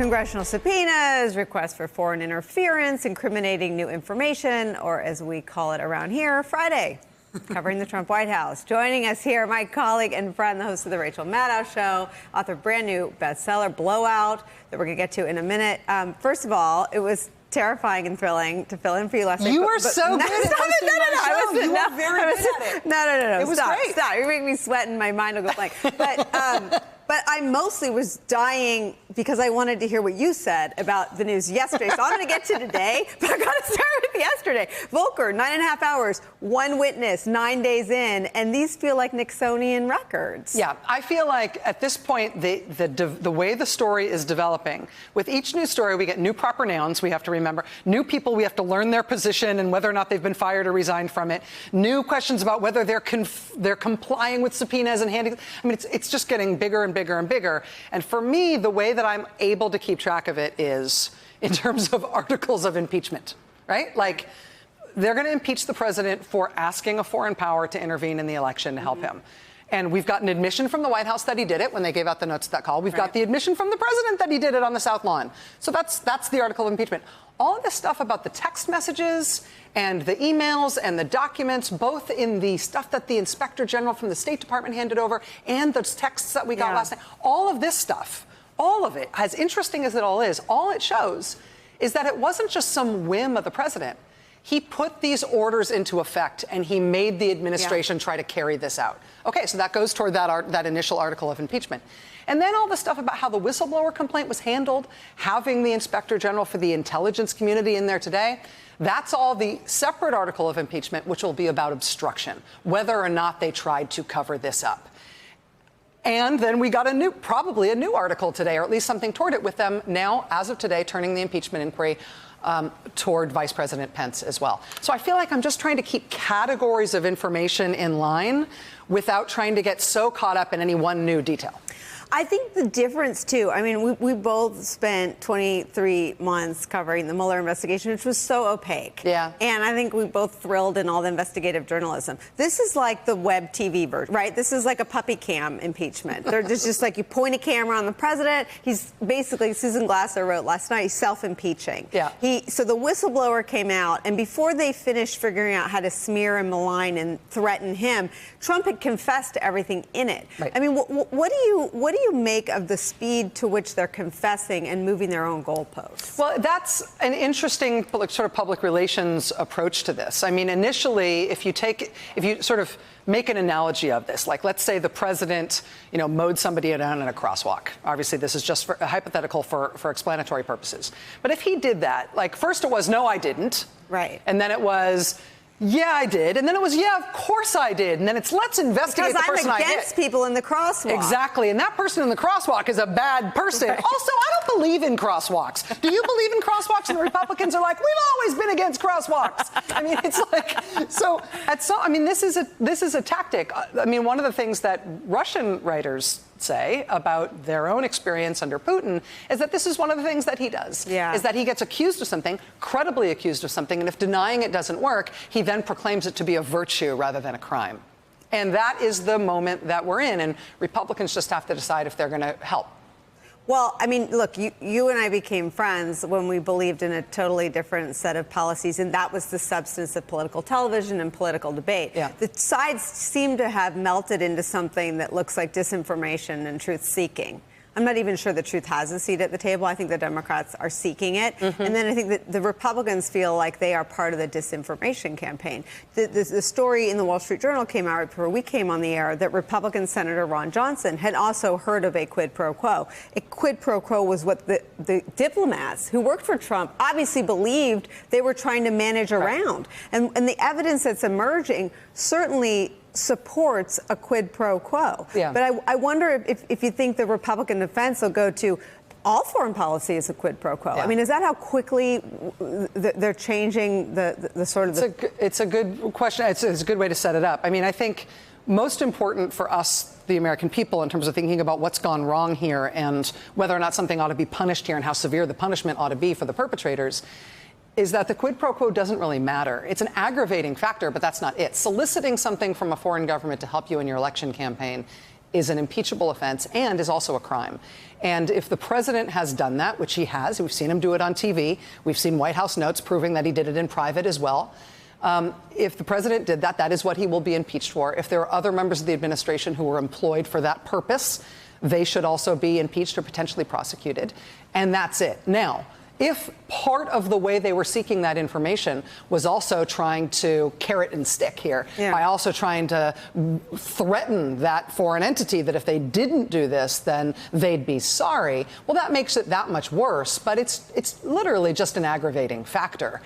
Congressional subpoenas, requests for foreign interference, incriminating new information, or as we call it around here, Friday, covering the Trump White House. Joining us here, my colleague and friend, the host of The Rachel Maddow Show, author of brand new bestseller, Blowout, that we're going to get to in a minute. First of all, it was terrifying and thrilling to fill in for you last week. You were so good at hosting my show. You were very good at it. No. It was great. Stop. You're making me sweat and my mind will go blank. But I mostly was dying because I wanted to hear what you said about the news yesterday. So I'm going to get to today, but I got to start with yesterday. Volcker, 9.5 hours, one witness, 9 days in, and these feel like Nixonian records. Yeah, I feel like at this point, the way the story is developing, with each new story, we get new proper nouns, we have to remember, new people, we have to learn their position and whether or not they've been fired or resigned from it, new questions about whether they're complying with subpoenas and handing. I mean, it's just getting bigger and bigger and bigger. And for me, the way that I'm able to keep track of it is in terms of articles of impeachment, right? Like, they're going to impeach the president for asking a foreign power to intervene in the election to help him. And we've got an admission from the White House that he did it when they gave out the notes of that call. We've got the admission from the president that he did it on the South Lawn. So that's the article of impeachment. All of this stuff about the text messages and the emails and the documents, both in the stuff that the Inspector General from the State Department handed over and those texts that we got last night, all of this stuff, all of it, as interesting as it all it shows is that it wasn't just some whim of the president. He put these orders into effect, and he made the administration try to carry this out. Okay, so that goes toward that initial article of impeachment. And then all the stuff about how the whistleblower complaint was handled, having the Inspector General for the intelligence community in there today, that's all the separate article of impeachment, which will be about obstruction, whether or not they tried to cover this up. And then we got probably a new article today, or at least something toward it, with them now, as of today, turning the impeachment inquiry toward Vice President Pence as well. So I feel like I'm just trying to keep categories of information in line without trying to get so caught up in any one new detail. I think the difference, too, I mean, we both spent 23 months covering the Mueller investigation, which was so opaque. Yeah. And I think we both thrilled in all the investigative journalism. This is like the web TV version, right? This is like a puppy cam impeachment. They're just like you point a camera on the president. He's basically, Susan Glasser wrote last night, he's self-impeaching. Yeah. So the whistleblower came out, and before they finished figuring out how to smear and malign and threaten him, Trump had confessed to everything in it. Right. I mean, what do you make of the speed to which they're confessing and moving their own goalposts? Well, that's an interesting sort of public relations approach to this. I mean, initially, if you sort of make an analogy of this, like let's say the president, mowed somebody down in a crosswalk. Obviously, this is just a hypothetical for explanatory purposes. But if he did that, like first it was, no, I didn't. Right. And then it was, yeah, I did. And then it was, yeah, of course I did. And then it's, let's investigate the person I hit. Because I'm against people in the crosswalk. Exactly. And that person in the crosswalk is a bad person. Right. Also, I don't believe in crosswalks. Do you believe in crosswalks? And the Republicans are like, we've always been against crosswalks. I mean, it's like, this is a tactic. I mean, one of the things that Russian writers say about their own experience under Putin is that this is one of the things that he does, is that he gets accused of something, credibly accused of something, and if denying it doesn't work, he then proclaims it to be a virtue rather than a crime. And that is the moment that we're in, and Republicans just have to decide if they're going to help. Well, I mean, look, you and I became friends when we believed in a totally different set of policies, and that was the substance of political television and political debate. Yeah. The sides seem to have melted into something that looks like disinformation and truth-seeking. I'm not even sure the truth has a seat at the table. I think the Democrats are seeking it. And then I think that the Republicans feel like they are part of the disinformation campaign. The story in the Wall Street Journal came out before we came on the air that Republican Senator Ron Johnson had also heard of a quid pro quo. A quid pro quo was what the diplomats who worked for Trump obviously believed they were trying to manage around. And the evidence that's emerging certainly supports a quid pro quo. Yeah. But I wonder if you think the Republican defense will go to all foreign policy is a quid pro quo. Yeah. I mean, is that how quickly they're changing the sort of... It's a good question. It's a good way to set it up. I mean, I think most important for us, the American people, in terms of thinking about what's gone wrong here and whether or not something ought to be punished here and how severe the punishment ought to be for the perpetrators, is that the quid pro quo doesn't really matter. It's an aggravating factor, but that's not it. Soliciting something from a foreign government to help you in your election campaign is an impeachable offense and is also a crime. And if the president has done that, which he has, we've seen him do it on TV, we've seen White House notes proving that he did it in private as well. If the president did that, that is what he will be impeached for. If there are other members of the administration who were employed for that purpose, they should also be impeached or potentially prosecuted. And that's it. Now, if part of the way they were seeking that information was also trying to carrot and stick here, by also trying to threaten that foreign entity that if they didn't do this, then they'd be sorry, well, that makes it that much worse. But it's literally just an aggravating factor.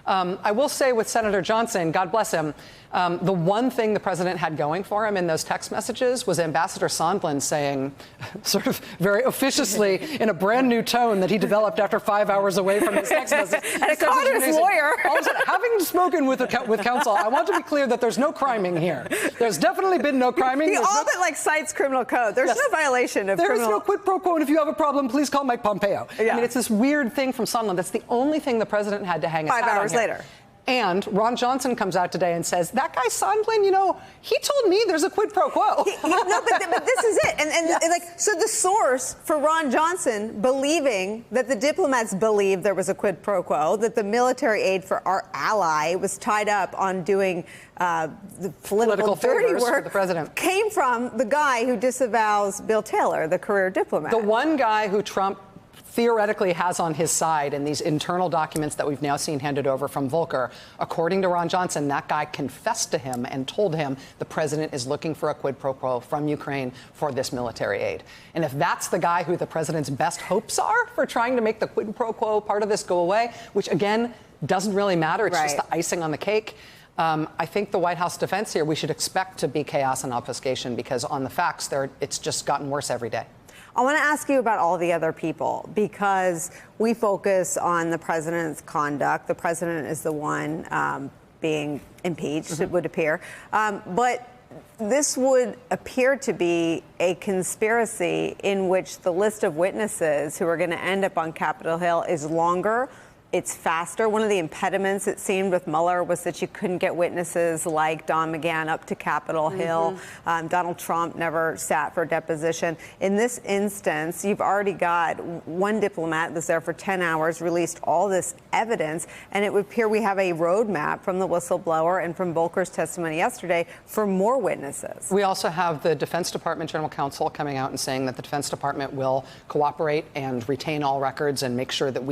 I will say with Senator Johnson, God bless him, the one thing the president had going for him in those text messages was Ambassador Sondland saying, sort of very officiously in a brand new tone that he developed after 5 hours away from his text message. And a Congress lawyer. All of a sudden, having spoken with counsel, I want to be clear that there's no criming here. There's definitely been no criming. He all but cites criminal code. There's no violation of There is no quid pro quo, and if you have a problem, please call Mike Pompeo. I mean, it's this weird thing from Sondland. That's the only thing the president had to hang his hat on. 5 hours later. And Ron Johnson comes out today and says, that guy Sondland, he told me there's a quid pro quo. No, but this is it. And so the source for Ron Johnson believing that the diplomats believed there was a quid pro quo, that the military aid for our ally was tied up on doing the political dirty work, for the president, came from the guy who disavows Bill Taylor, the career diplomat. The one guy who Trump theoretically has on his side in these internal documents that we've now seen handed over from Volker. According to Ron Johnson, that guy confessed to him and told him the president is looking for a quid pro quo from Ukraine for this military aid. And if that's the guy who the president's best hopes are for trying to make the quid pro quo part of this go away, which again doesn't really matter, it's just the icing on the cake. I think the White House defense here, we should expect to be chaos and obfuscation because on the facts, it's just gotten worse every day. I want to ask you about all the other people because we focus on the president's conduct. The president is the one being impeached, it would appear. But this would appear to be a conspiracy in which the list of witnesses who are going to end up on Capitol Hill is longer. It's faster. One of the impediments, it seemed, with Mueller was that you couldn't get witnesses like Don McGahn up to Capitol Hill. Donald Trump never sat for deposition. In this instance, you've already got one diplomat that's there for 10 hours, released all this evidence, and it would appear we have a roadmap from the whistleblower and from Volker's testimony yesterday for more witnesses. We also have the Defense Department General Counsel coming out and saying that the Defense Department will cooperate and retain all records and make sure that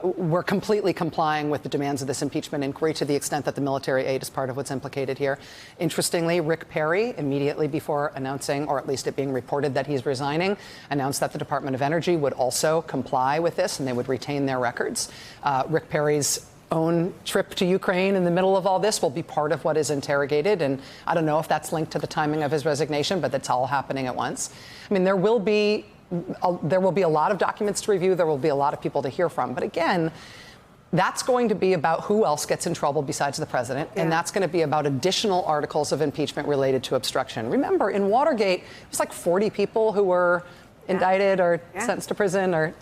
we're completely complying with the demands of this impeachment inquiry to the extent that the military aid is part of what's implicated here. Interestingly, Rick Perry, immediately before announcing, or at least it being reported that he's resigning, announced that the Department of Energy would also comply with this and they would retain their records. Rick Perry's own trip to Ukraine in the middle of all this will be part of what is interrogated. And I don't know if that's linked to the timing of his resignation, but that's all happening at once. I mean, there will be a lot of documents to review. There will be a lot of people to hear from. But again, that's going to be about who else gets in trouble besides the president. And that's going to be about additional articles of impeachment related to obstruction. Remember, in Watergate, it was like 40 people who were indicted or sentenced to prison.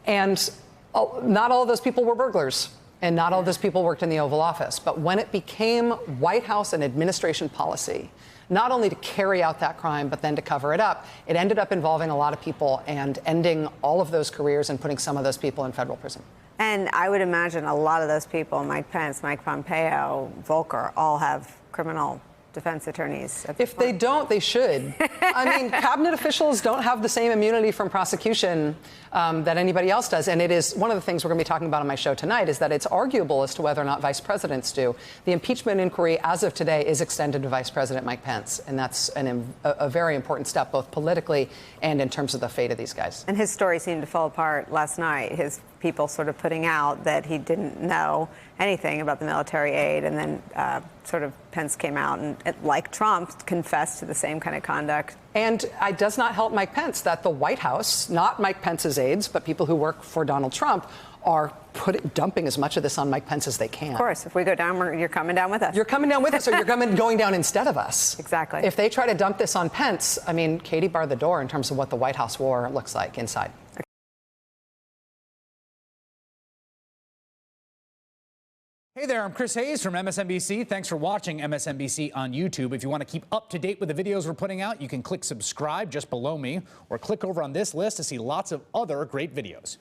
And not all of those people were burglars. And not all of those people worked in the Oval Office. But when it became White House and administration policy, not only to carry out that crime, but then to cover it up, it ended up involving a lot of people and ending all of those careers and putting some of those people in federal prison. And I would imagine a lot of those people, Mike Pence, Mike Pompeo, Volker, all have criminal defense attorneys. If they don't, they should. I mean, cabinet officials don't have the same immunity from prosecution that anybody else does. And it is one of the things we're going to be talking about on my show tonight is that it's arguable as to whether or not vice presidents do. The impeachment inquiry as of today is extended to Vice President Mike Pence. And that's a very important step, both politically and in terms of the fate of these guys. And his story seemed to fall apart last night. His people sort of putting out that he didn't know anything about the military aid. And then sort of Pence came out and, like Trump, confessed to the same kind of conduct. And it does not help Mike Pence that the White House, not Mike Pence's aides, but people who work for Donald Trump, are dumping as much of this on Mike Pence as they can. Of course, if we go down, you're coming down with us. You're coming down with us, or you're going down instead of us. Exactly. If they try to dump this on Pence, I mean, Katie barred the door in terms of what the White House war looks like inside. Hey there, I'm Chris Hayes from MSNBC. Thanks for watching MSNBC on YouTube. If you want to keep up to date with the videos we're putting out, you can click subscribe just below me or click over on this list to see lots of other great videos.